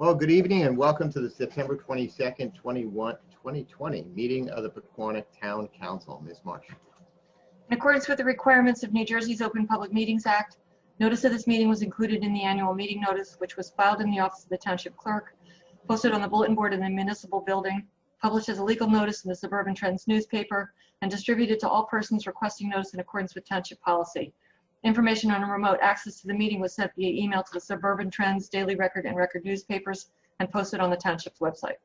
Well, good evening and welcome to the September 22nd, 2020 meeting of the Pequannock Town Council. Ms. Marsh. In accordance with the requirements of New Jersey's Open Public Meetings Act, notice of this meeting was included in the annual meeting notice, which was filed in the office of the Township Clerk, posted on the bulletin board in the municipal building, published as a legal notice in the Suburban Trends newspaper, and distributed to all persons requesting notice in accordance with Township policy. Information on remote access to the meeting was sent via email to the Suburban Trends, Daily Record, and Record newspapers and posted on the Township's website.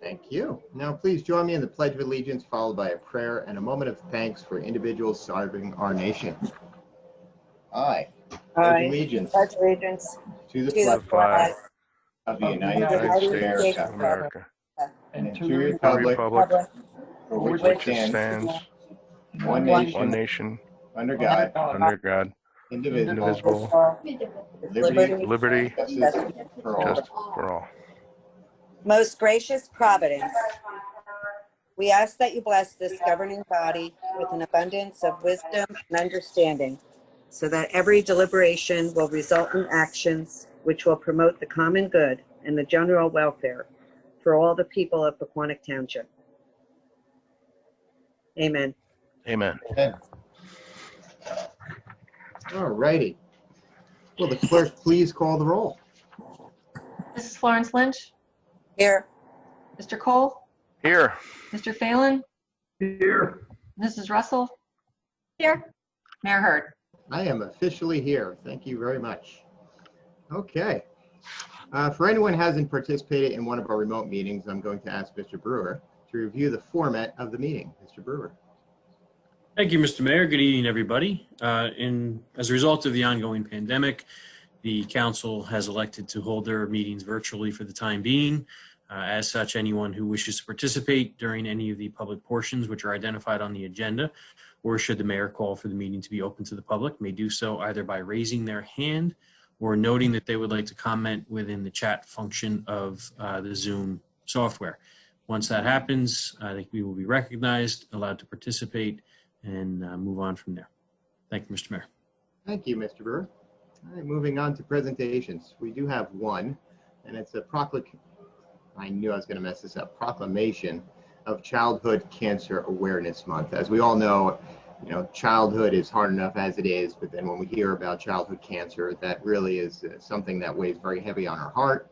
Thank you. Now please join me in the Pledge of Allegiance, followed by a prayer and a moment of thanks for individuals serving our nation. I pledge allegiance to the flag of the United States of America and to the republic for which it stands, one nation, under God, indivisible, liberty, justice for all. Most gracious Providence, we ask that you bless this governing body with an abundance of wisdom and understanding, so that every deliberation will result in actions which will promote the common good and the general welfare for all the people of Pequannock Township. Amen. Amen. All righty. Will the clerk please call the roll? Mrs. Florence Lynch, Here. Mr. Cole, Here. Mr. Phelan, Here. Mrs. Russell, here, Mayor Hurd. I am officially here. Thank you very much. Okay. For anyone who hasn't participated in one of our remote meetings, I'm going to ask Mr. Brewer to review the format of the meeting. Mr. Brewer. Thank you, Mr. Mayor. Good evening, everybody. As a result of the ongoing pandemic, the council has elected to hold their meetings virtually for the time being. As such, anyone who wishes to participate during any of the public portions which are identified on the agenda, or should the mayor call for the meeting to be open to the public, may do so either by raising their hand or noting that they would like to comment within the chat function of the Zoom software. Once that happens, I think we will be recognized, allowed to participate, and move on from there. Thank you, Mr. Mayor. Thank you, Mr. Brewer. All right, moving on to presentations. We do have one, and it's a proclamation of Childhood Cancer Awareness Month. As we all know, childhood is hard enough as it is, but then when we hear about childhood cancer, that really is something that weighs very heavy on our heart.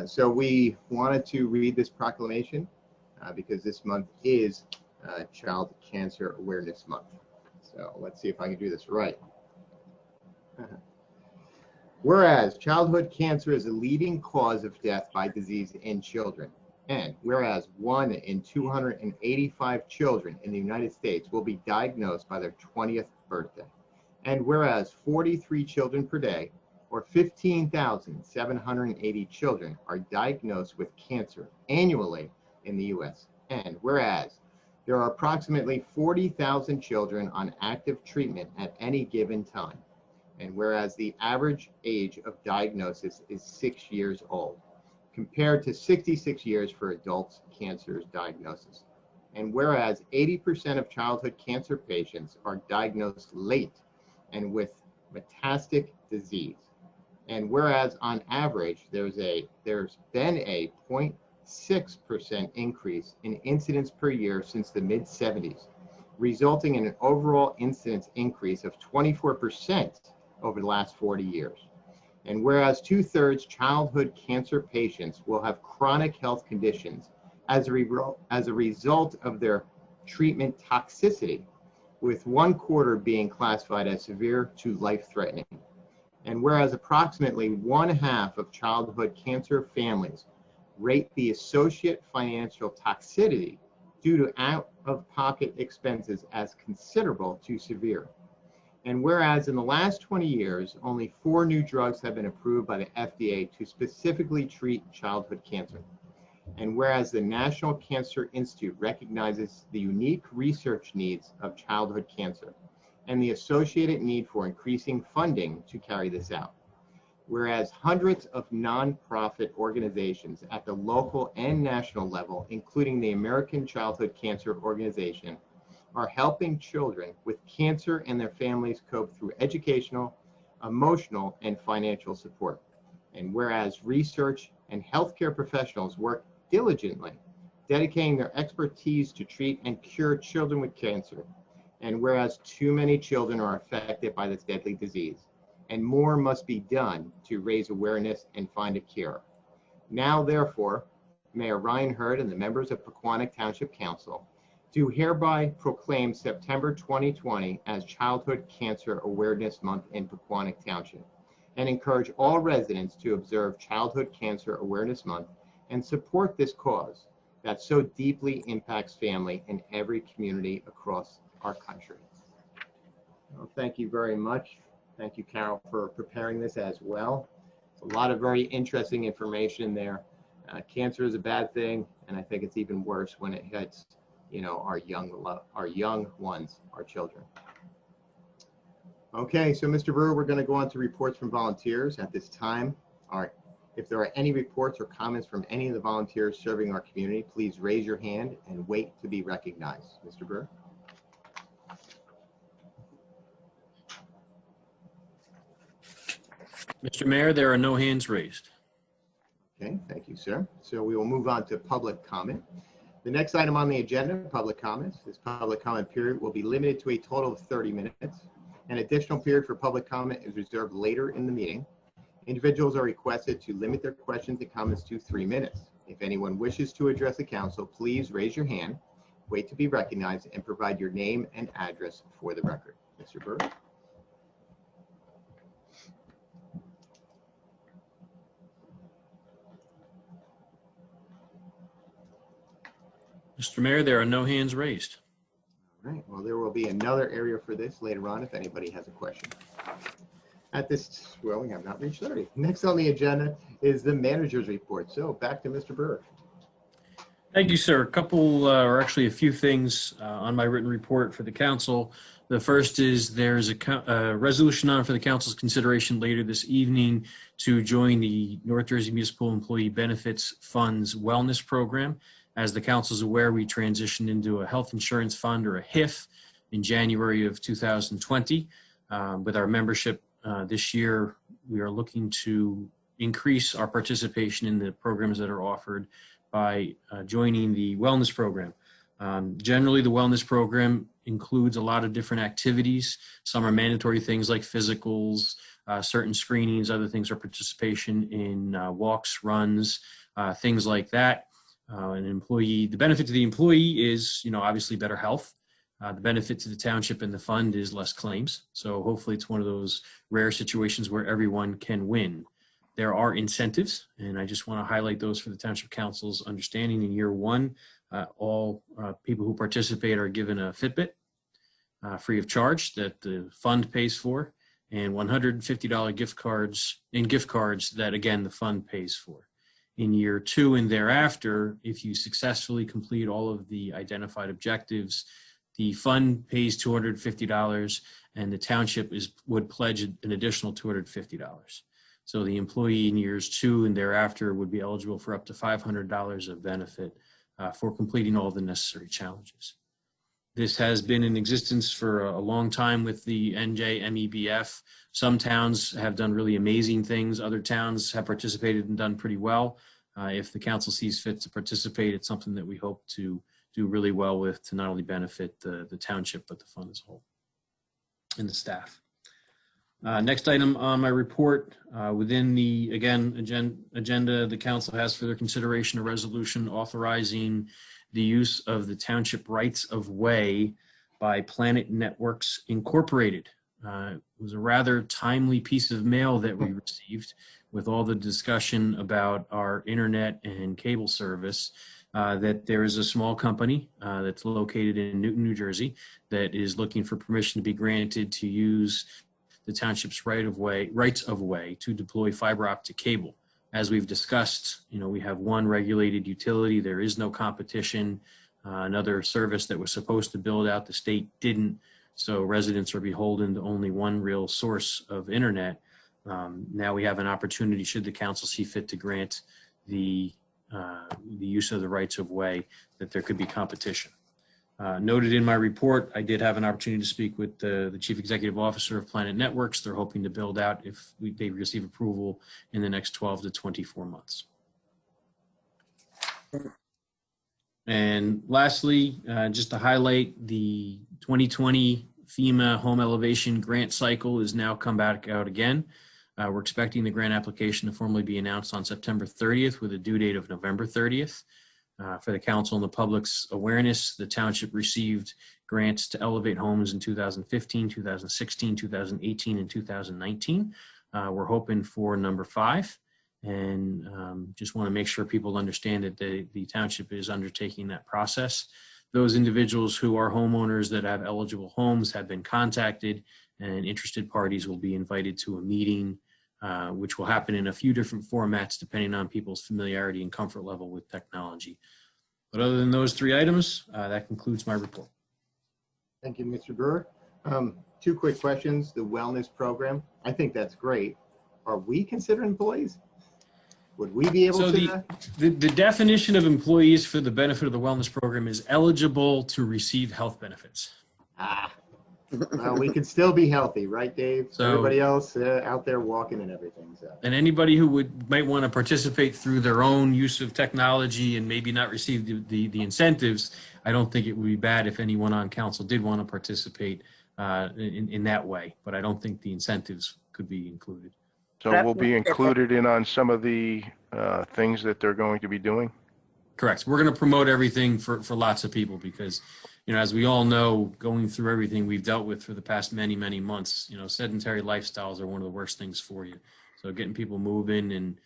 So we wanted to read this proclamation because this month is Child Cancer Awareness Month. So let's see if I can do this right. Whereas childhood cancer is a leading cause of death by disease in children, and whereas 1 in 285 children in the United States will be diagnosed by their 20th birthday, and whereas 43 children per day, or 15,780 children, are diagnosed with cancer annually in the U.S., and whereas there are approximately 40,000 children on active treatment at any given time, and whereas the average age of diagnosis is 6 years old, compared to 66 years for adults' cancer diagnosis, and whereas 80% of childhood cancer patients are diagnosed late and with metastatic disease, and whereas on average there's been a 0.6% increase in incidence per year since the mid-70s, resulting in an overall incidence increase of 24% over the last 40 years. And whereas 2/3 childhood cancer patients will have chronic health conditions as a result of their treatment toxicity, with 1/4 being classified as severe to life-threatening. And whereas approximately 1/2 of childhood cancer families rate the associate financial toxicity due to out-of-pocket expenses as considerable to severe. And whereas in the last 20 years, only 4 new drugs have been approved by the FDA to specifically treat childhood cancer. And whereas the National Cancer Institute recognizes the unique research needs of childhood cancer and the associated need for increasing funding to carry this out. Whereas hundreds of nonprofit organizations at the local and national level, including the American Childhood Cancer Organization, are helping children with cancer and their families cope through educational, emotional, and financial support. And whereas research and healthcare professionals work diligently, dedicating their expertise to treat and cure children with cancer. And whereas too many children are affected by this deadly disease, and more must be done to raise awareness and find a cure. Now, therefore, Mayor Ryan Hurd and the members of Pequannock Township Council do hereby proclaim September 2020 as Childhood Cancer Awareness Month in Pequannock Township, and encourage all residents to observe Childhood Cancer Awareness Month and support this cause that so deeply impacts family in every community across our country. Well, thank you very much. Thank you, Carol, for preparing this as well. It's a lot of very interesting information there. Cancer is a bad thing, and I think it's even worse when it hits, our young ones, our children. Okay, so Mr. Brewer, we're going to go on to reports from volunteers at this time. All right, if there are any reports or comments from any of the volunteers serving our community, please raise your hand and wait to be recognized. Mr. Brewer. Mr. Mayor, there are no hands raised. Okay, thank you, sir. So we will move on to public comment. The next item on the agenda, public comments. This public comment period will be limited to a total of 30 minutes. An additional period for public comment is reserved later in the meeting. Individuals are requested to limit their questions and comments to 3 minutes. If anyone wishes to address the council, please raise your hand, wait to be recognized, and provide your name and address for the record. Mr. Burr. Mr. Mayor, there are no hands raised. All right, well, there will be another area for this later on if anybody has a question. At this, well, we have not reached 30. Next on the agenda is the manager's report. So back to Mr. Burr. Thank you, sir. A couple, or actually a few things on my written report for the council. The first is there's a resolution on for the council's consideration later this evening to join the North Jersey Municipal Employee Benefits Fund's wellness program. As the council is aware, we transitioned into a health insurance fund, or a HIF, in January of 2020. With our membership this year, we are looking to increase our participation in the programs that are offered by joining the wellness program. Generally, the wellness program includes a lot of different activities. Some are mandatory things like physicals, certain screenings, other things are participation in walks, runs, things like that. The benefit to the employee is, obviously better health. The benefit to the township and the fund is less claims. So hopefully it's one of those rare situations where everyone can win. There are incentives, and I just want to highlight those for the Township Council's understanding. In year one, all people who participate are given a Fitbit free of charge that the fund pays for, and $150 gift cards that, again, the fund pays for. In year two and thereafter, if you successfully complete all of the identified objectives, the fund pays $250 and the township would pledge an additional $250. So the employee in years 2 and thereafter would be eligible for up to $500 of benefit for completing all the necessary challenges. This has been in existence for a long time with the NJMEBF. Some towns have done really amazing things. Other towns have participated and done pretty well. If the council sees fit to participate, it's something that we hope to do really well with to not only benefit the township, but the fund as a whole and the staff. Next item on my report, within the, again, agenda, the council has for their consideration a resolution authorizing the use of the township rights of way by Planet Networks Incorporated. It was a rather timely piece of mail that we received with all the discussion about our internet and cable service, that there is a small company that's located in Newton, New Jersey, that is looking for permission to be granted to use the township's rights of way to deploy fiber optic cable. As we've discussed, we have one regulated utility. There is no competition. Another service that was supposed to build out, the state didn't. So residents are beholden to only one real source of internet. Now we have an opportunity, should the council see fit, to grant the use of the rights of way, that there could be competition. Noted in my report, I did have an opportunity to speak with the Chief Executive Officer of Planet Networks. They're hoping to build out if they receive approval in the next 12 to 24 months. And lastly, just to highlight, the 2020 FEMA home elevation grant cycle is now come back out again. We're expecting the grant application to formally be announced on September 30th with a due date of November 30th. For the council and the public's awareness, the township received grants to elevate homes in 2015, 2016, 2018, and 2019. We're hoping for number 5, and just want to make sure people understand that the township is undertaking that process. Those individuals who are homeowners that have eligible homes have been contacted, and interested parties will be invited to a meeting, which will happen in a few different formats depending on people's familiarity and comfort level with technology. But other than those 3 items, that concludes my report. Thank you, Mr. Brewer. 2 quick questions. The wellness program, I think that's great. Are we considered employees? Would we be able to? The definition of employees for the benefit of the wellness program is eligible to receive health benefits. Well, we could still be healthy, right, Dave? So, everybody else out there walking and everything. So. And anybody who might want to participate through their own use of technology and maybe not receive the incentives, I don't think it would be bad if anyone on council did want to participate in that way. But I don't think the incentives could be included. So we'll be included in on some of the things that they're going to be doing? Correct. We're going to promote everything for lots of people because, you know, as we all know, going through everything we've dealt with for the past many, many months, you know, sedentary lifestyles are one of the worst things for you. So getting people moving and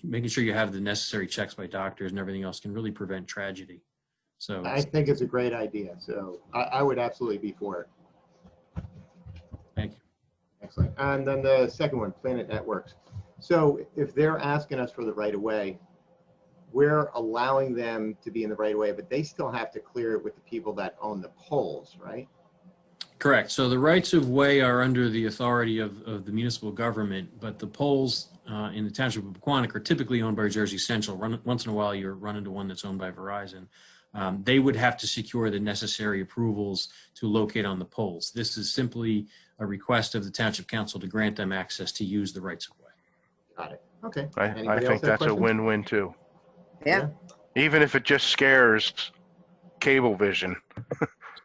making sure you have the necessary checks by doctors and everything else can really prevent tragedy. So I think it's a great idea. So I would absolutely be for it. Thank you. Excellent. And then the second one, Planet Networks. So if they're asking us for the right of way, we're allowing them to be in the right of way, but they still have to clear it with the people that own the poles, right? Correct. So the rights of way are under the authority of the municipal government, but the poles in the township of Pequannock are typically owned by Jersey Central. Once in a while, you run into one that's owned by Verizon. They would have to secure the necessary approvals to locate on the poles. This is simply a request of the township council to grant them access to use the rights of way. Got it. Okay. I think that's a win-win too. Yeah. Even if it just scares Cablevision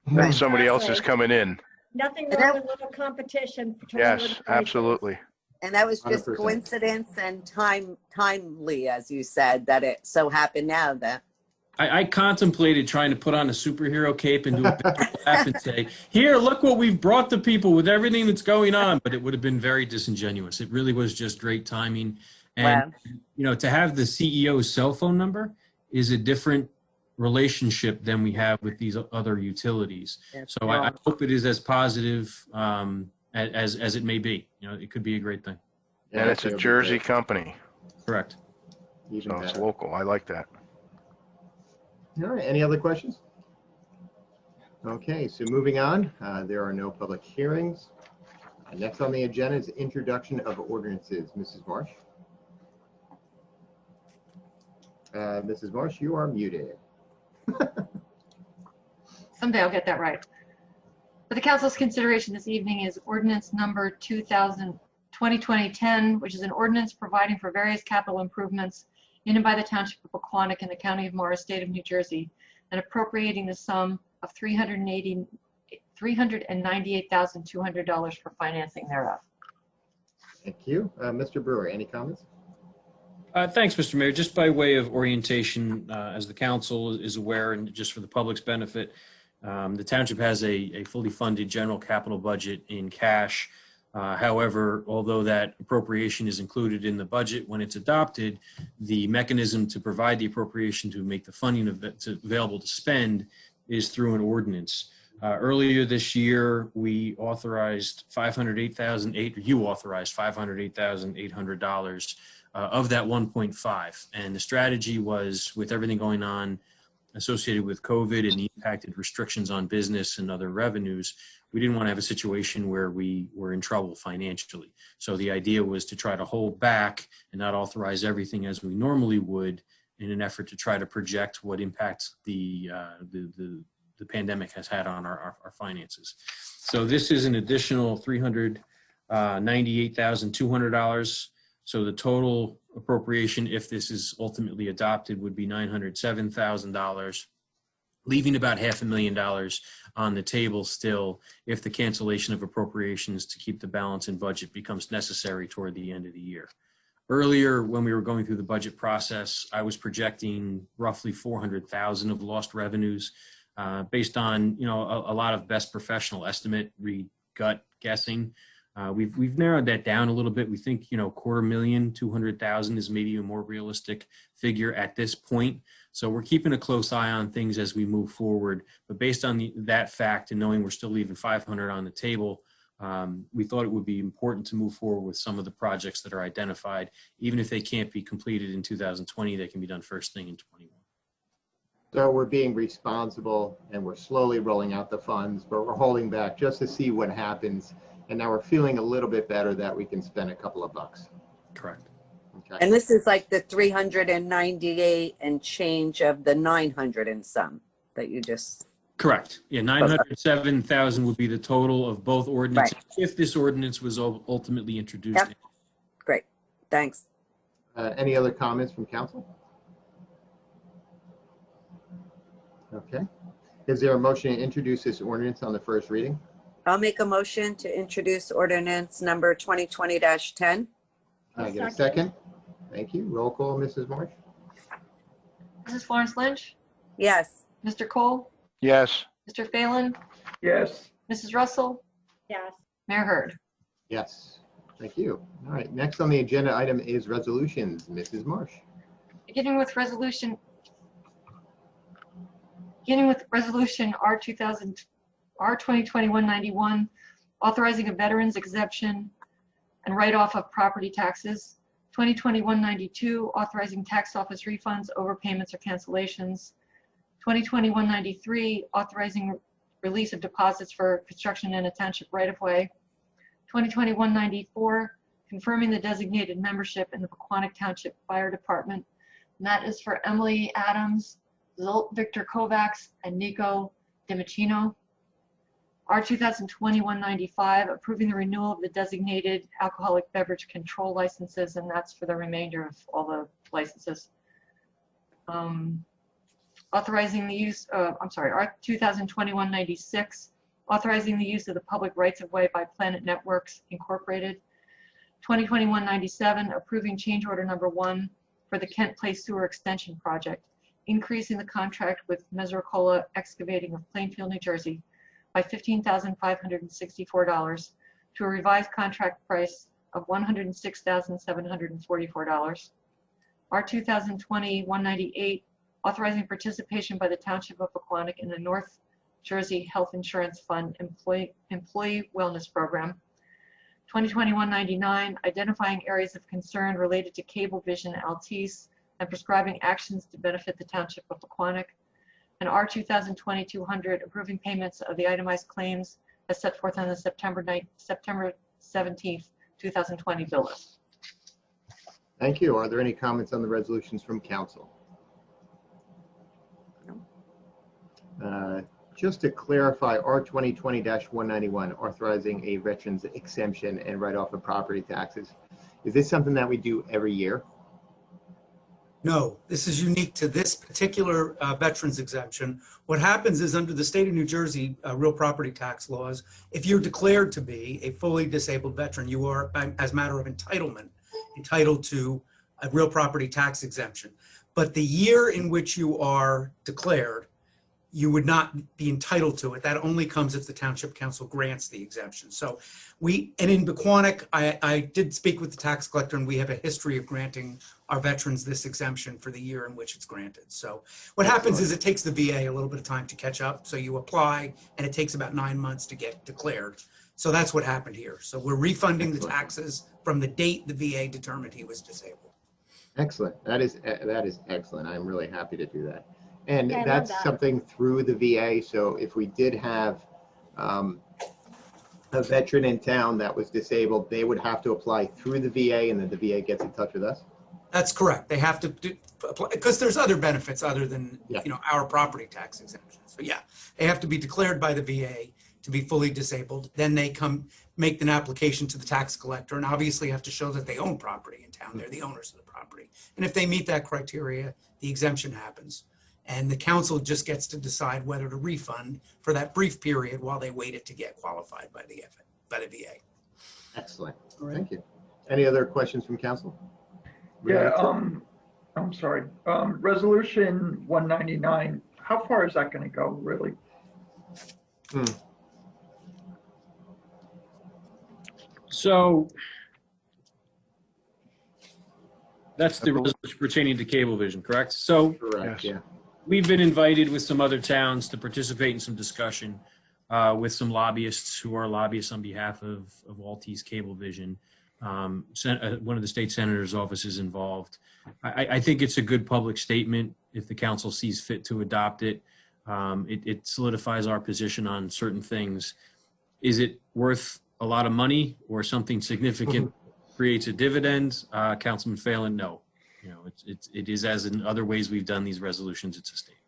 when somebody else is coming in. Nothing wrong with a little competition. between little Yes, places. absolutely. And that was just 100%. coincidence and timely, as you said, that it so happened now that. I contemplated trying to put on a superhero cape and do a big laugh and say, here, look what we've brought to people with everything that's going on. But it would have been very disingenuous. It really was just great timing. And, you know, to have the CEO's cell phone number is a different relationship than we have with these other utilities. So I hope it is as positive as it may be. You know, it could be a great thing. Yeah, And it's a Jersey company, Correct. Even so it's better. local. I like that. All right. Any other questions? Okay. So moving on, there are no public hearings. Next on the agenda is introduction of ordinances. Mrs. Marsh. Mrs. Marsh, you are muted. Someday I'll get that right. For the council's consideration this evening is ordinance number 2020-10, which is an ordinance providing for various capital improvements in and by the township of Pequannock in the county of Morris, state of New Jersey, and appropriating the sum of $398,200 for financing thereof. Thank you. Mr. Brewer, any comments? Thanks, Mr. Mayor. Just by way of orientation, as the council is aware and just for the public's benefit, the township has a fully funded general capital budget in cash. However, although that appropriation is included in the budget when it's adopted, the mechanism to provide the appropriation to make the funding available to spend is through an ordinance. Earlier this year, we authorized $508,800 of that 1.5. And the strategy was, with everything going on associated with COVID and the impacted restrictions on business and other revenues, we didn't want to have a situation where we were in trouble financially. So the idea was to try to hold back and not authorize everything as we normally would in an effort to try to project what impacts the the pandemic has had on our finances. So this is an additional $398,200. So the total appropriation, if this is ultimately adopted, would be $907,000, leaving about $500,000 on the table still if the cancellation of appropriations to keep the balance in budget becomes necessary toward the end of the year. Earlier, when we were going through the budget process, I was projecting roughly $400,000 of lost revenues based on, a lot of best professional estimate, gut guessing. We've narrowed that down a little bit. We think, $250,000 is maybe a more realistic figure at this point. So we're keeping a close eye on things as we move forward. But based on that fact and knowing we're still leaving $500 on the table, we thought it would be important to move forward with some of the projects that are identified. Even if they can't be completed in 2020, they can be done first thing in 21. So we're being responsible and we're slowly rolling out the funds, but we're holding back just to see what happens. And now we're feeling a little bit better that we can spend a couple of bucks. Correct. Okay. And this is like the 398 and change of the 900 and some that you just. Correct. Yeah, 907,000 would be the total of both ordinances if this ordinance was ultimately introduced. Yep. Great. Thanks. Any other comments from council? Okay. Is there a motion to introduce this ordinance on the first reading? I'll make a motion to introduce ordinance number 2020-10. Can I get a second? Thank you. Roll call, Mrs. Marsh. Mrs. Florence Lynch, Yes. Mr. Cole, Yes. Mr. Phelan, yes, Mrs. Russell, Yes. Mayor Hurd. Yes. Thank you. All right. Next on the agenda item is resolutions. Mrs. Marsh. Beginning with resolution R2021-91, authorizing a veterans exemption and write-off of property taxes. 2021-92, authorizing tax office refunds, overpayments, or cancellations. 2021-93, authorizing release of deposits for construction in a township right-of-way. 2021-94, confirming the designated membership in the Pequannock Township Fire Department. And that is for Emily Adams, Zolt Victor Kovacs, and Nico Dimicino. R 2021-95, approving the renewal of the designated alcoholic beverage control licenses, and that's for the remainder of all the licenses. Authorizing the use of, R 2021-96, authorizing the use of the public rights-of-way by Planet Networks Incorporated. 2021-97, approving change order number 1 for the Kent Place Sewer Extension Project, increasing the contract with Mesericola Excavating of Plainfield, New Jersey by $15,564 to a revised contract price of $106,744. R 2020-198, authorizing participation by the Township of Pequannock in the North Jersey Health Insurance Fund Employee Wellness Program. 2021-99, identifying areas of concern related to Cablevision Altice and prescribing actions to benefit the Township of Pequannock. And R 2020-200, approving payments of the itemized claims as set forth on the September 17th, 2020 bill list. Thank you. Are there any comments on the resolutions from council? Just to clarify, R 2020-191, authorizing a veterans exemption and write-off of property taxes. Is this something that we do every year? No, this is unique to this particular veterans exemption. What happens is under the state of New Jersey real property tax laws, if you're declared to be a fully disabled veteran, you are, as a matter of entitlement, entitled to a real property tax exemption. But the year in which you are declared, you would not be entitled to it. That only comes if the Township Council grants the exemption. So and in Pequannock, I did speak with the tax collector, and we have a history of granting our veterans this exemption for the year in which it's granted. So what happens is it takes the VA a little bit of time to catch up. So you apply, and it takes about 9 months to get declared. So that's what happened here. So we're refunding the taxes from the date the VA determined he was disabled. Excellent. That is excellent. I'm really happy to do that. And Yeah, I love that's that. something through the VA. So if we did have a veteran in town that was disabled, they would have to apply through the VA, and then the VA gets in touch with us. That's correct. They have to because there's other benefits other than, Yeah. our property tax exemption. So yeah, they have to be declared by the VA to be fully disabled. Then they come make an application to the tax collector and obviously have to show that they own property in town. They're the owners of the property. And if they meet that criteria, the exemption happens. And the council just gets to decide whether to refund for that brief period while they waited to get qualified by the VA. Excellent. All right. Thank you. Any other questions from council? Yeah, I'm sorry. Resolution 199, how far is that going to go, really? So that's the resolution pertaining to Cablevision, correct? So Correct, Yes. yeah. we've been invited with some other towns to participate in some discussion with some lobbyists who are lobbyists on behalf of Altice Cablevision. One of the state senator's office is involved. I think it's a good public statement if the council sees fit to adopt it. It solidifies our position on certain things. Is it worth a lot of money or something significant creates a dividend? Councilman Phelan, no. It is as in other ways we've done these resolutions, it's a statement.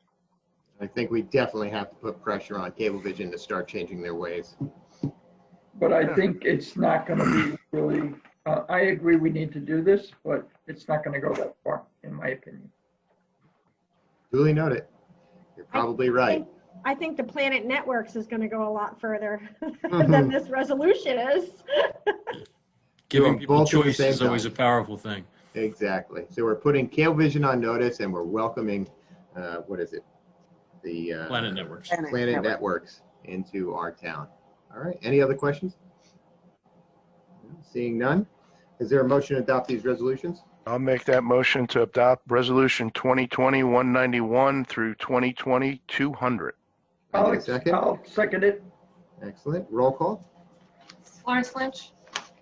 I think we definitely have to put pressure on Cablevision to start changing their ways. But I think it's not going to be really, I agree we need to do this, but it's not going to go that far, in my opinion. Duly noted. You're probably right. I think the Planet Networks is going to go a lot further Mhm. than this resolution is. Giving Doing people both at the choice same is always a time. powerful thing. Exactly. So we're putting Cablevision on notice and we're welcoming, what is it? The Planet Networks. Planet Networks into our town. All right. Any other questions? Seeing none. Is there a motion to adopt these resolutions? I'll make that motion to adopt resolution 2020-191 through 2020-200. Can I get a second? I'll second it. Excellent. Roll call. Florence Lynch,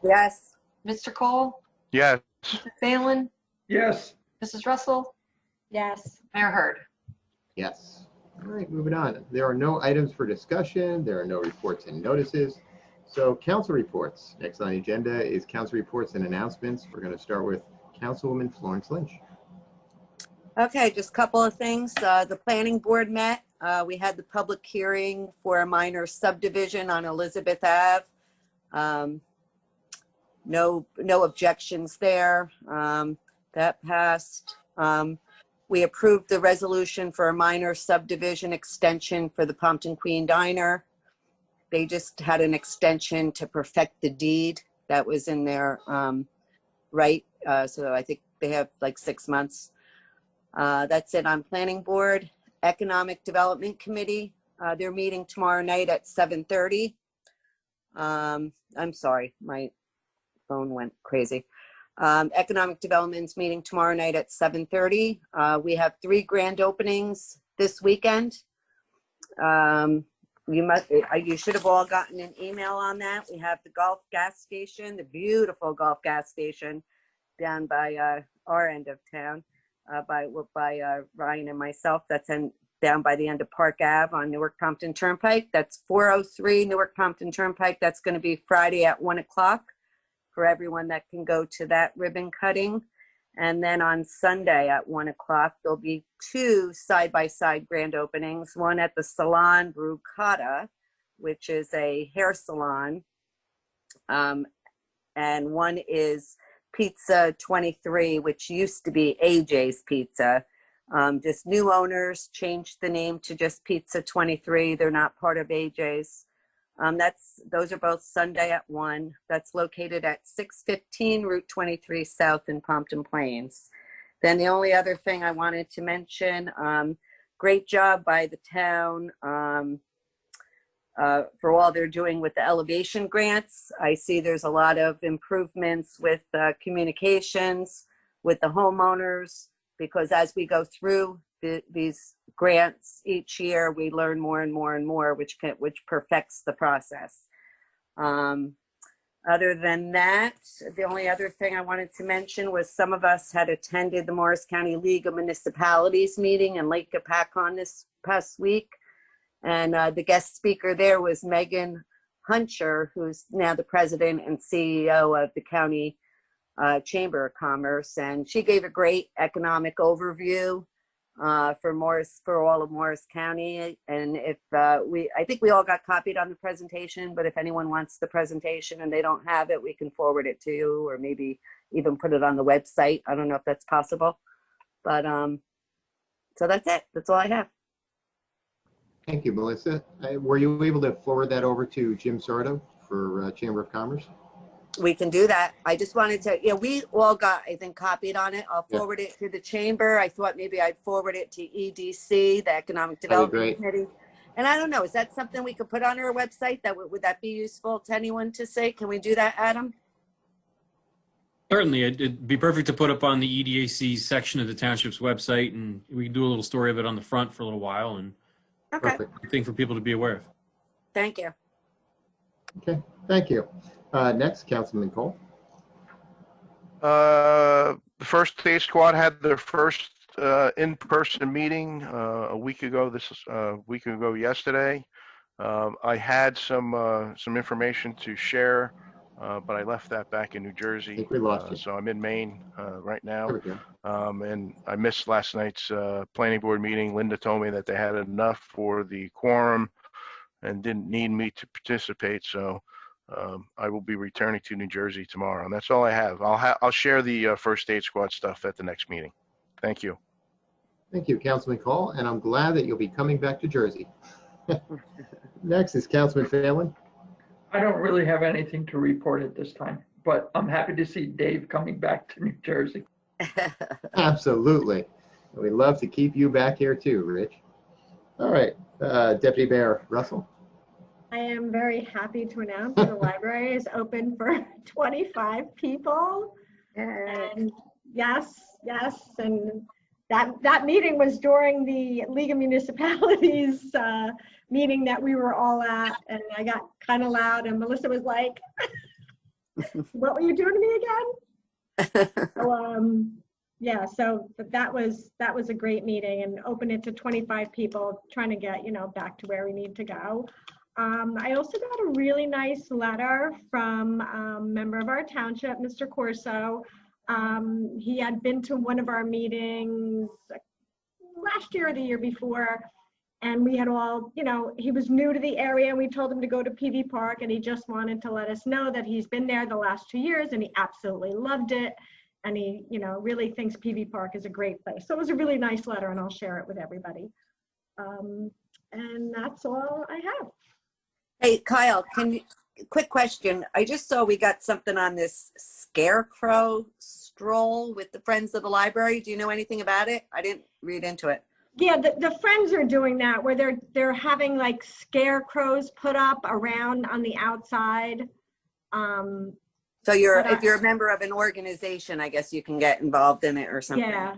Yes. Mr. Cole, Yes. Mr. Phelan, Yes, Mrs. Russell, Yes. Mayor Hurd. Yes. All right, moving on. There are no items for discussion. There are no reports and notices. So council reports. Next on the agenda is council reports and announcements. We're going to start with Councilwoman Florence Lynch. Okay, just a couple of things. The planning board met. We had the public hearing for a minor subdivision on Elizabeth Ave. No objections there. That passed. We approved the resolution for a minor subdivision extension for the Pompton Queen Diner. They just had an extension to perfect the deed that was in their right. So I think they have like 6 months. That's it on planning board. Economic Development Committee, they're meeting tomorrow night at 7:30. I'm sorry, my phone went crazy. Economic Development's meeting tomorrow night at 7:30. We have 3 grand openings this weekend. You should have all gotten an email on that. We have the golf gas station, the beautiful golf gas station down by our end of town, by Ryan and myself. That's down by the end of Park Ave on Newark Pompton Turnpike. That's 403 Newark Pompton Turnpike. That's going to be Friday at 1 o'clock for everyone that can go to that ribbon cutting. And then on Sunday at 1 o'clock, there'll be 2 side-by-side grand openings, one at the Salon Brucata, which is a hair salon, and one is Pizza 23, which used to be AJ's Pizza. Just new owners changed the name to just Pizza 23. They're not part of AJ's. Those are both Sunday at 1. That's located at 615 Route 23 South in Pompton Plains. Then the only other thing I wanted to mention, great job by the town for all they're doing with the elevation grants. I see there's a lot of improvements with communications with the homeowners, because as we go through these grants each year, we learn more and more and more, which perfects the process. Other than that, the only other thing I wanted to mention was some of us had attended the Morris County League of Municipalities meeting in Lake Pequannock this past week. And the guest speaker there was Megan Huncher, who's now the president and CEO of the county Chamber of Commerce, and she gave a great economic overview for all of Morris County. And if I think we all got copied on the presentation, but if anyone wants the presentation and they don't have it, we can forward it to you, or maybe even put it on the website. I don't know if that's possible, but so that's it. That's all I have. Thank you, Melissa. Were you able to forward that over to Jim Sardo for Chamber of Commerce? We can do that. I just wanted to, we all got, I think, copied on it. I'll forward it to the chamber. I thought maybe I'd forward it to EDC, the Economic Development Committee. And I don't know, is that something we could put on our website? Would that be useful to anyone to say? Can we do that, Adam? Certainly, it'd be perfect to put up on the EDAC section of the township's website, and we can do a little story of it on the front for a little while, and Okay. a thing for people to be aware of. Thank you. Okay, thank you. Next, Councilman Cole. The first state squad had their first in-person meeting a week ago. This is a week ago yesterday. I had some information to share, but I left that back in New Jersey. I think we lost you. So I'm in Maine right now. There we go. And I missed last night's planning board meeting. Linda told me that they had enough for the quorum and didn't need me to participate. So I will be returning to New Jersey tomorrow, and that's all I have. I'll share the first state squad stuff at the next meeting. Thank you. Thank you, Councilman Cole, and I'm glad that you'll be coming back to Jersey. Next is Councilman Phelan. I don't really have anything to report at this time, but I'm happy to see Dave coming back to New Jersey. Absolutely. We'd love to keep you back here too, Rich. All right, Deputy Mayor Russell. I am very happy to announce the library is open for 25 people. And yes, and that meeting was during the League of Municipalities meeting that we were all at, and I got kind of loud, and Melissa was like, "What were you doing to me again?" So, yeah, so that was a great meeting, and open it to 25 people, trying to get back to where we need to go. I also got a really nice letter from a member of our township, Mr. Corso. He had been to one of our meetings last year or the year before, and we had all, he was new to the area, and we told him to go to PV Park, and he just wanted to let us know that he's been there the last 2 years, and he absolutely loved it, and he, really thinks PV Park is a great place. So it was a really nice letter, and I'll share it with everybody. And that's all I have. Hey, Kyle, quick question. I just saw we got something on this scarecrow stroll with the Friends of the Library. Do you know anything about it? I didn't read into it. Yeah, the Friends are doing that, where they're having like scarecrows put up around on the outside. So if you're a member of an organization, I guess you can get involved in it or something. Yeah.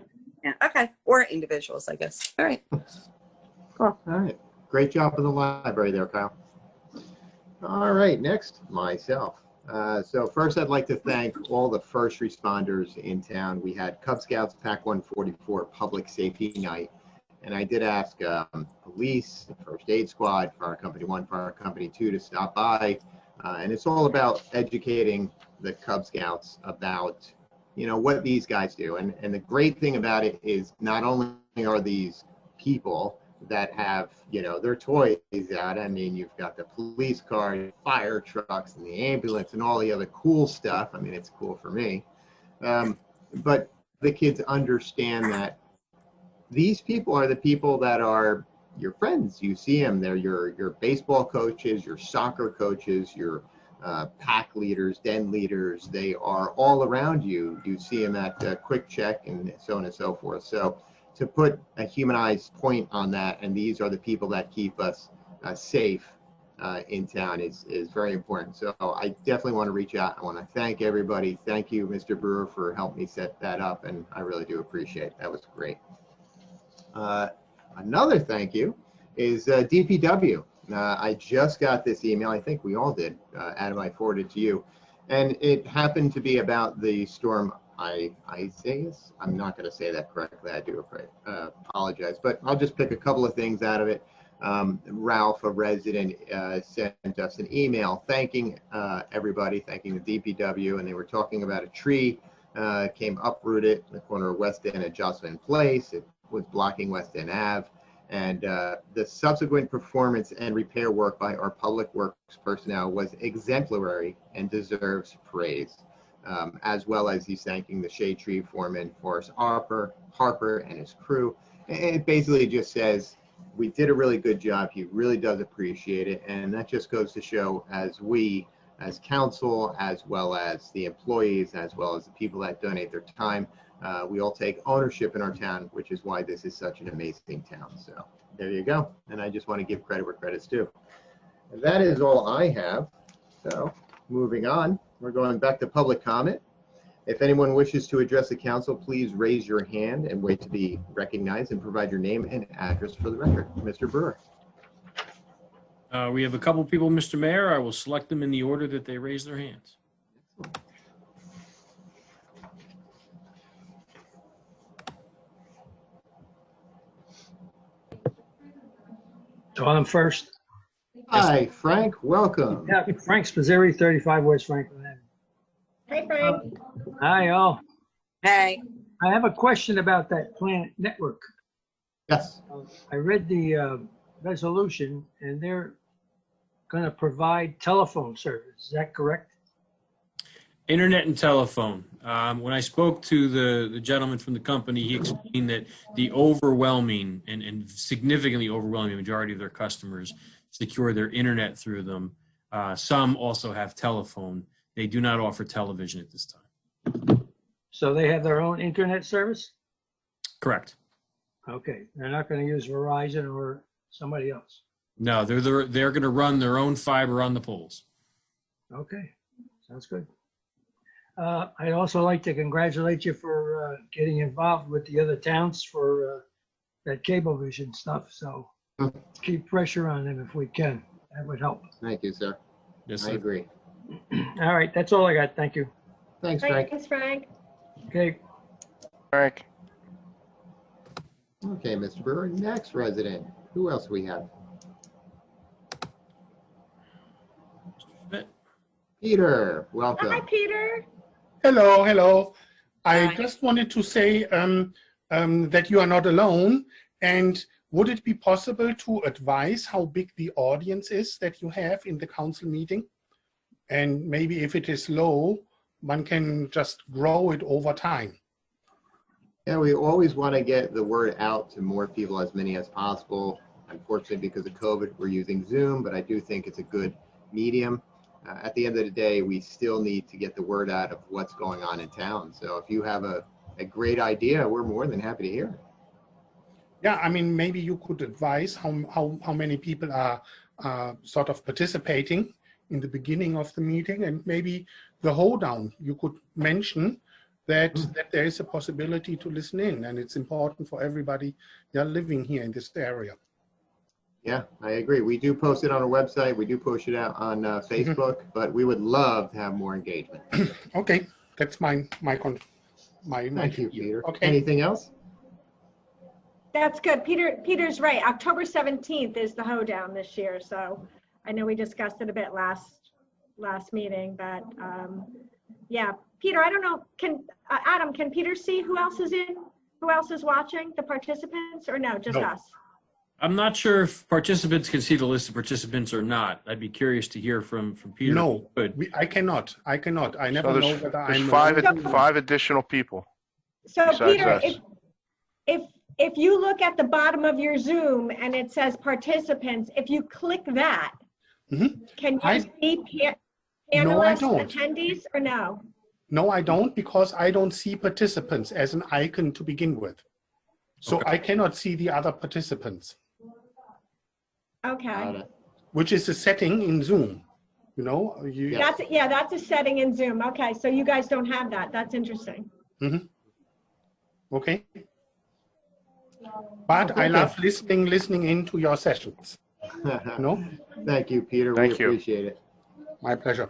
Okay. Or individuals, I guess. All right. Cool. All right. Great job in the library there, Kyle. All right, next, myself. So first, I'd like to thank all the first responders in town. We had Cub Scouts Pack 144 Public Safety Night, and I did ask police, First Aid Squad, Fire Company 1, Fire Company 2 to stop by, and it's all about educating the Cub Scouts about, what these guys do. And the great thing about it is not only are these people that have, their toys out. I mean, you've got the police car, fire trucks, and the ambulance, and all the other cool stuff. I mean, it's cool for me. But the kids understand that these people are the people that are your friends. You see them. They're your baseball coaches, your soccer coaches, your pack leaders, den leaders. They are all around you. You see them at Quick Check and so on and so forth. So to put a humanized point on that, and these are the people that keep us safe in town is very important. So I definitely want to reach out. I want to thank everybody. Thank you, Mr. Brewer, for helping me set that up, and I really do appreciate it. That was great. Another thank you is DPW. I just got this email. I think we all did. Adam, I forwarded it to you. And it happened to be about the storm Isaias. I'm not going to say that correctly. I do apologize, but I'll just pick a couple of things out of it. Ralph, a resident, sent us an email thanking everybody, thanking the DPW, and they were talking about a tree came uprooted in the corner of West End and Jocelyn Place. It was blocking West End Ave. And the subsequent performance and repair work by our public works personnel was exemplary and deserves praise, as well as he's thanking the shade tree foreman, Forrest Harper, and his crew. And it basically just says, we did a really good job. He really does appreciate it. And that just goes to show, as we, as council, as well as the employees, as well as the people that donate their time, we all take ownership in our town, which is why this is such an amazing town. So there you go. And I just want to give credit where credit's due. And that is all I have. So moving on, we're going back to public comment. If anyone wishes to address the council, please raise your hand and wait to be recognized and provide your name and address for the record. Mr. Brewer. We have a couple people, Mr. Mayor. I will select them in the order that they raise their hands. So I'm first. Hi, Frank. Welcome. Yeah, Frank Spazzeri, 35 West Franklin Avenue. Hey, Frank. Hi, all. Hey, I have a question about that Planet Network. Yes. I read the resolution, and they're going to provide telephone service. Is that correct? Internet and telephone. When I spoke to the gentleman from the company, he explained that the overwhelming and significantly overwhelming majority of their customers secure their internet through them. Some also have telephone. They do not offer television at this time. So they have their own internet service? Correct. Okay, they're not going to use Verizon or somebody else. No, they're going to run their own fiber on the poles. Okay, sounds good. I'd also like to congratulate you for getting involved with the other towns for that Cablevision stuff. So keep pressure on them if we can. That would help. Thank you, sir. Yes, I sir. agree. All right, that's all I got. Thank you. Thanks, Frank. Thanks, Frank. Okay. Frank. Okay, Mr. Brewer. Next resident. Who else we have? Peter, welcome. Hi, Peter. Hello, hello. I Hi. just wanted to say that you are not alone. And would it be possible to advise how big the audience is that you have in the council meeting? And maybe if it is low, one can just grow it over time. Yeah, we always want to get the word out to more people, as many as possible. Unfortunately, because of COVID, we're using Zoom, but I do think it's a good medium. At the end of the day, we still need to get the word out of what's going on in town. So if you have a great idea, we're more than happy to hear it. Yeah, I mean, maybe you could advise how many people are sort of participating in the beginning of the meeting, and maybe the hoedown. You could mention that there is a possibility to listen in, and it's important for everybody living here in this area. Yeah, I agree. We do post it on our website. We do push it out on Facebook, but we would love to have more engagement. Okay, that's my Thank you, Peter. Okay. Anything else? That's good. Peter's right. October 17th is the hoedown this year. So I know we discussed it a bit last meeting, but yeah, Peter, I don't know. Adam, can Peter see who else is in? Who else is watching? The participants, or no, just No. us? I'm not sure if participants can see the list of participants or not. I'd be curious to hear from Peter. No, Good. I cannot. I never So know whether there's I'm five additional people. So Besides Peter, us. if you look at the bottom of your Zoom and it says participants, if you click that, can you see No, I panelists, don't. attendees, or no? No, I don't, because I don't see participants as an icon to begin with. So Okay. I cannot see the other participants, Okay. which is a setting in Zoom. You know, That's a setting in Zoom. Okay, so you guys don't have that. That's interesting. Okay. But I love listening into your sessions. No? Thank you, Peter. Thank we you. appreciate it. My pleasure.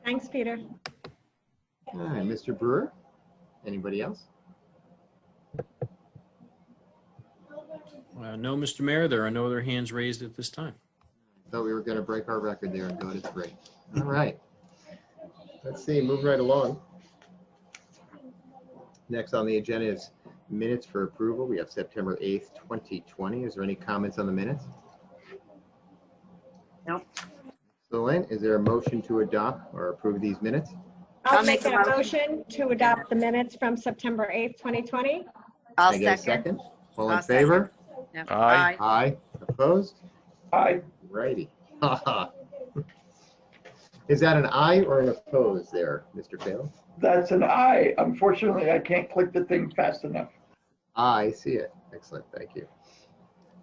Thanks, Peter. All right, Mr. Brewer. Anybody else? No, Mr. Mayor, there are no other hands raised at this time. Thought we were going to break our record there and go to 3. All right. Let's see, move right along. Next on the agenda is minutes for approval. We have September 8th, 2020. Is there any comments on the minutes? Nope. Excellent. Is there a motion to adopt or approve these minutes? I'll make that motion to adopt the minutes from September 8th, 2020. I'll Can I get a second. second? All in I'll second. favor? Yep. Aye. Aye. Opposed? Aye. Righty. Is that an aye or an opposed there, Mr. Fail? That's an aye. Unfortunately, I can't click the thing fast enough. I see it. Excellent. Thank you.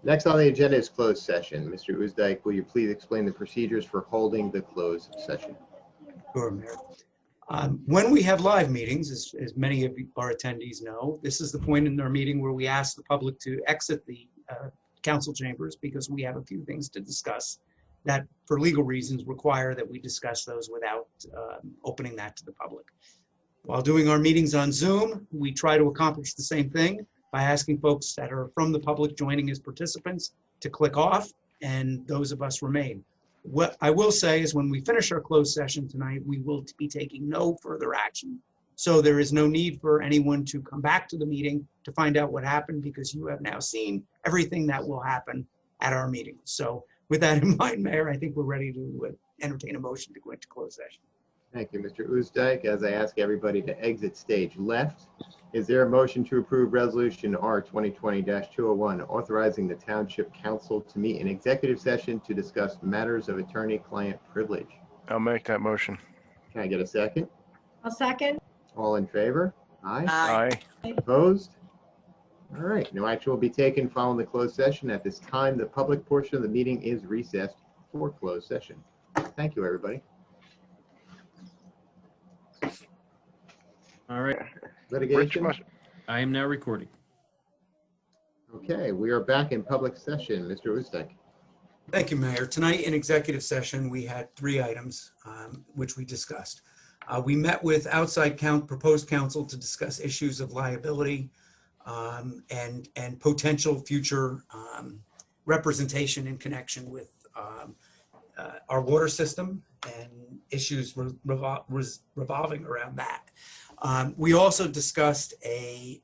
Next on the agenda is closed session. Mr. Uzdike, will you please explain the procedures for holding the closed session? Sure, Mayor. When we have live meetings, as many of our attendees know, this is the point in our meeting where we ask the public to exit the council chambers because we have a few things to discuss that, for legal reasons, require that we discuss those without opening that to the public. While doing our meetings on Zoom, we try to accomplish the same thing by asking folks that are from the public joining as participants to click off, and those of us remain. What I will say is when we finish our closed session tonight, we will be taking no further action. So there is no need for anyone to come back to the meeting to find out what happened, because you have now seen everything that will happen at our meeting. So with that in mind, Mayor, I think we're ready to entertain a motion to go into closed session. Thank you, Mr. Uzdike. As I ask everybody to exit stage left, is there a motion to approve Resolution R 2020-201, authorizing the Township Council to meet in executive session to discuss matters of attorney-client privilege? I'll make that motion. Can I get a second? I'll second. All in favor? Aye. Aye. Opposed? All right, no action will be taken following the closed session. At this time, the public portion of the meeting is recessed for closed session. Thank you, everybody. All right, Rich Litigation? must, I am now recording. Okay, we are back in public session. Mr. Uzdike. Thank you, Mayor. Tonight in executive session, we had 3 items which we discussed. We met with outside proposed counsel to discuss issues of liability and potential future representation in connection with our water system and issues revolving around that. We also discussed a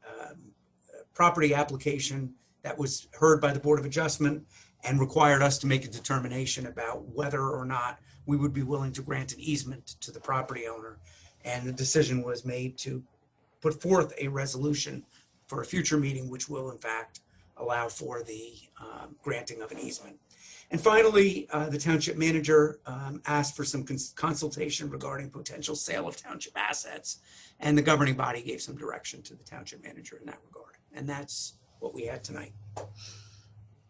property application that was heard by the Board of Adjustment and required us to make a determination about whether or not we would be willing to grant an easement to the property owner. And the decision was made to put forth a resolution for a future meeting, which will in fact allow for the granting of an easement. And finally, the township manager asked for some consultation regarding potential sale of township assets, and the governing body gave some direction to the township manager in that regard. And that's what we had tonight.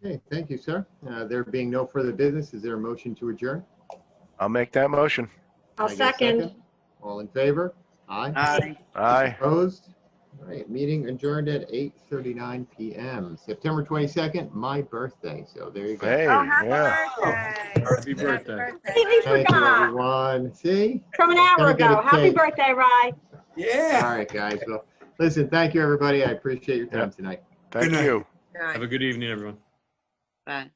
Okay, thank you, sir. There being no further business, is there a motion to adjourn? I'll make that motion. I'll Can I get a second. All in favor? Aye. Aye. Aye. Opposed? All right, meeting adjourned at 8:39 p.m. September 22nd, my birthday. So there you go. Hey, Oh, happy yeah. birthday. Happy birthday. Completely Thank you, forgot. everyone. See? From an hour Gonna get a ago. Happy cake. birthday, Rye. Yeah. All right, guys. Well, listen, thank you, everybody. I appreciate your time tonight. Thank Good night. you. Have a good evening, everyone. Bye.